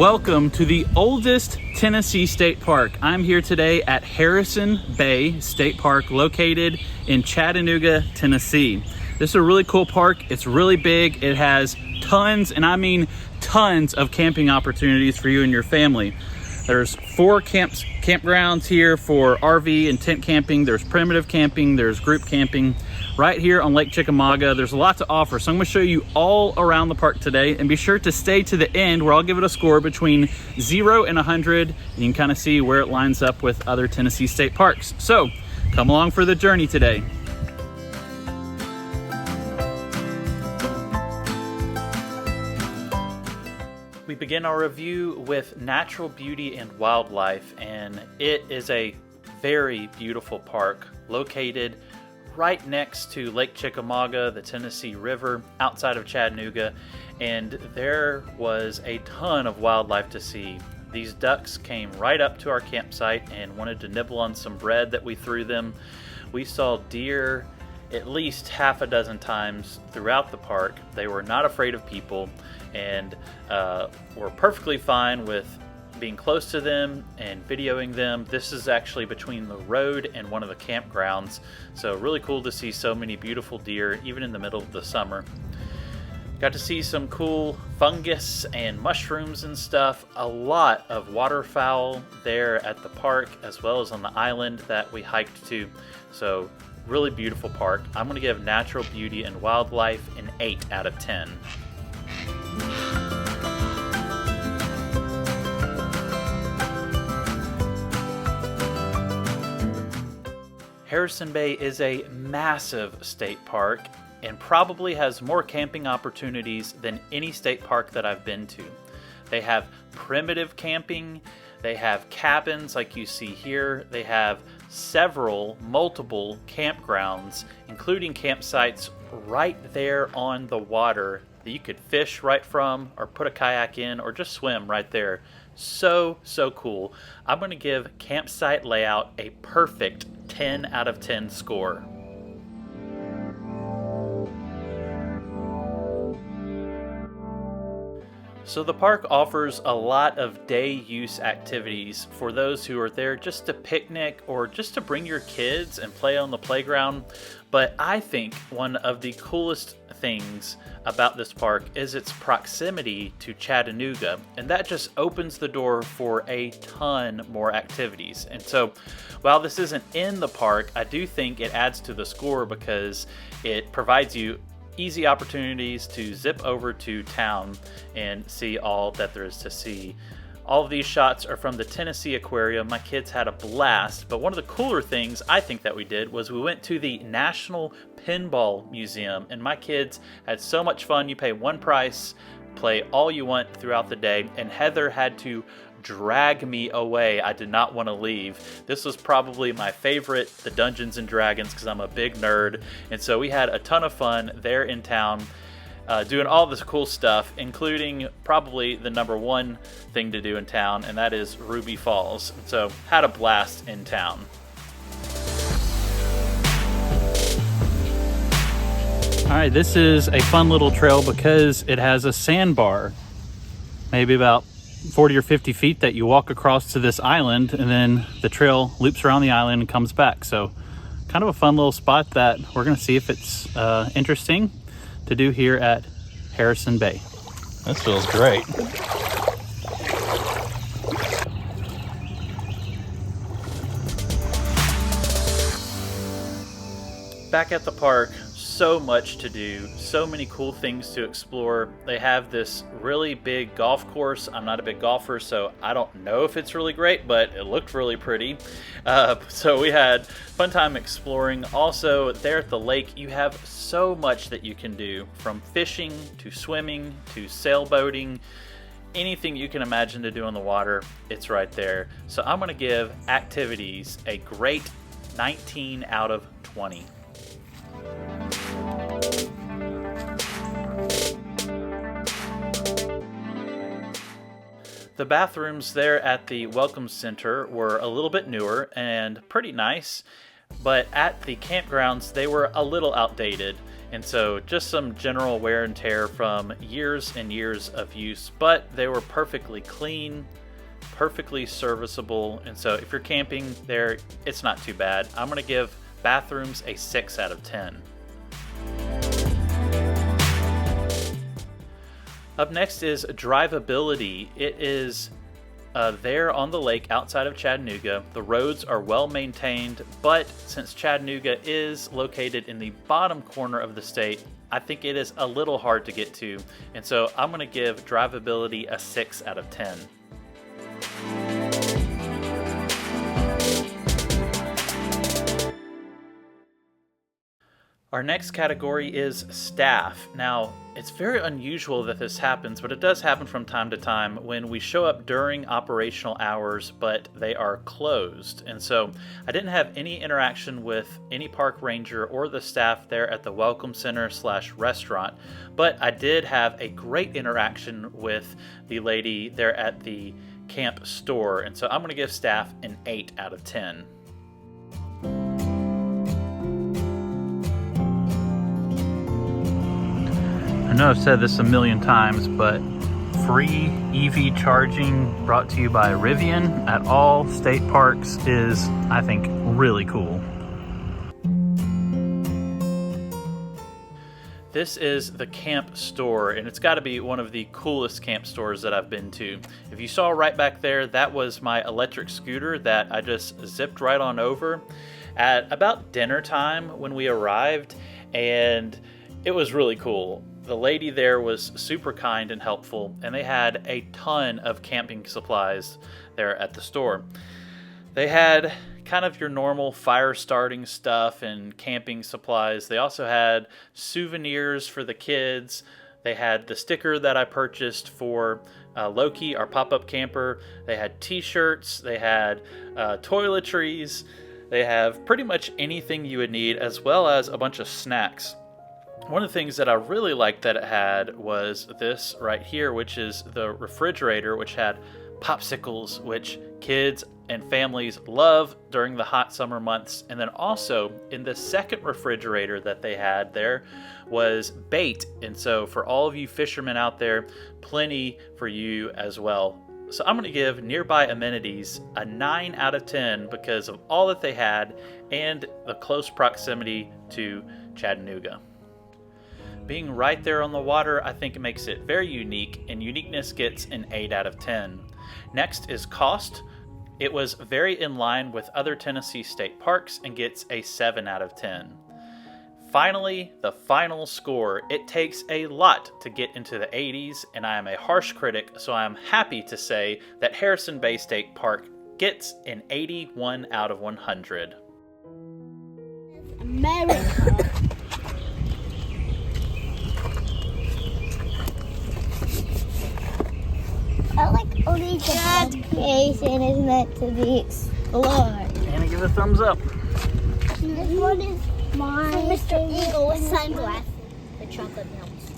Welcome to the oldest Tennessee state park. I'm here today at Harrison Bay State Park, located in Chattanooga, Tennessee. This is a really cool park. It's really big. It has tons, and I mean tons, of camping opportunities for you and your family. There's 4 campgrounds here for RV and tent camping. There's primitive camping, there's group camping. Right here on Lake Chickamauga, there's a lot to offer. So I'm gonna show you all around the park today, and be sure to stay to the end where I'll give it a score between 0 and 100. And you can kind of see where it lines up with other Tennessee state parks. So come along for the journey today. We begin our review with natural beauty and wildlife, and it is a very beautiful park located right next to Lake Chickamauga, the Tennessee River, outside of Chattanooga, and there was a ton of wildlife to see. These ducks came right up to our campsite and wanted to nibble on some bread that we threw them. We saw deer at least half a dozen times throughout the park. They were not afraid of people and were perfectly fine with being close to them and videoing them. This is actually between the road and one of the campgrounds, so really cool to see so many beautiful deer even in the middle of the summer. Got to see some cool fungus and mushrooms and stuff. A lot of waterfowl there at the park, as well as on the island that we hiked to. So really beautiful park. I'm going to give natural beauty and wildlife an 8 out of 10. Harrison Bay is a massive state park and probably has more camping opportunities than any state park that I've been to. They have primitive camping, they have cabins like you see here, they have multiple campgrounds, including campsites right there on the water that you could fish right from, or put a kayak in, or just swim right there. So cool. I'm going to give campsite layout a perfect 10 out of 10 score. So the park offers a lot of day use activities for those who are there just to picnic or just to bring your kids and play on the playground. But I think one of the coolest things about this park is its proximity to Chattanooga, and that just opens the door for a ton more activities. And so while this isn't in the park, I do think it adds to the score because it provides you easy opportunities to zip over to town and see all that there is to see. All of these shots are from the Tennessee Aquarium. My kids had a blast, but one of the cooler things I think that we did was we went to the National Pinball Museum, and my kids had so much fun. You pay one price, play all you want throughout the day, and Heather had to drag me away. I did not want to leave. This was probably my favorite, the Dungeons and Dragons, because I'm a big nerd, and so we had a ton of fun there in town. Doing all this cool stuff, including probably the number one thing to do in town, and that is Ruby Falls. So had a blast in town. All right, this is a fun little trail because it has a sandbar, maybe about 40 or 50 feet, that you walk across to this island, and then the trail loops around the island and comes back. So kind of a fun little spot that we're going to see if it's interesting to do here at Harrison Bay. This feels great. Back at the park, so much to do, so many cool things to explore. They have this really big golf course. I'm not a big golfer, so I don't know if it's really great, but it looked really pretty. So we had fun time exploring. Also, there at the lake, you have so much that you can do, from fishing to swimming to sailboating. Anything you can imagine to do in the water, it's right there. So I'm going to give activities a great 19 out of 20. The bathrooms there at the Welcome Center were a little bit newer and pretty nice, but at the campgrounds they were a little outdated. And so just some general wear and tear from years and years of use, but they were perfectly clean, perfectly serviceable. And so if you're camping there, it's not too bad. I'm going to give bathrooms a 6 out of 10. Up next is drivability. It is there on the lake outside of Chattanooga. The roads are well maintained, but since Chattanooga is located in the bottom corner of the state, I think it is a little hard to get to. And so I'm going to give drivability a 6 out of 10. Our next category is staff. Now, it's very unusual that this happens, but it does happen from time to time when we show up during operational hours, but they are closed. And so I didn't have any interaction with any park ranger or the staff there at the Welcome Center / restaurant, but I did have a great interaction with the lady there at the camp store. And so I'm going to give staff an 8 out of 10. I know I've said this a million times, but free EV charging brought to you by Rivian at all state parks is, I think, really cool. This is the camp store, and it's got to be one of the coolest camp stores that I've been to. If you saw right back there, that was my electric scooter that I just zipped right on over at about dinner time when we arrived, and it was really cool. The lady there was super kind and helpful, and they had a ton of camping supplies there at the store. They had kind of your normal fire starting stuff and camping supplies. They also had souvenirs for the kids. They had the sticker that I purchased for Loki, our pop-up camper. They had t-shirts. They had toiletries. They have pretty much anything you would need, as well as a bunch of snacks. One of the things that I really liked that it had was this right here, which is the refrigerator, which had popsicles, which kids and families love during the hot summer months. And then also in the second refrigerator that they had there was bait. And so for all of you fishermen out there, plenty for you as well. So I'm going to give nearby amenities a 9 out of 10 because of all that they had and the close proximity to Chattanooga. Being right there on the water, I think it makes it very unique, and uniqueness gets an 8 out of 10. Next is cost. It was very in line with other Tennessee state parks and gets a 7 out of 10. Finally, the final score. It takes a lot to get into the 80s, and I am a harsh critic, so I am happy to say that Harrison Bay State Park gets an 81 out of 100. America. I like only that creation is meant to be explored. Anna, give it a thumbs up. This one is mine. Mr. Eagle with sunglasses. The chocolate melts.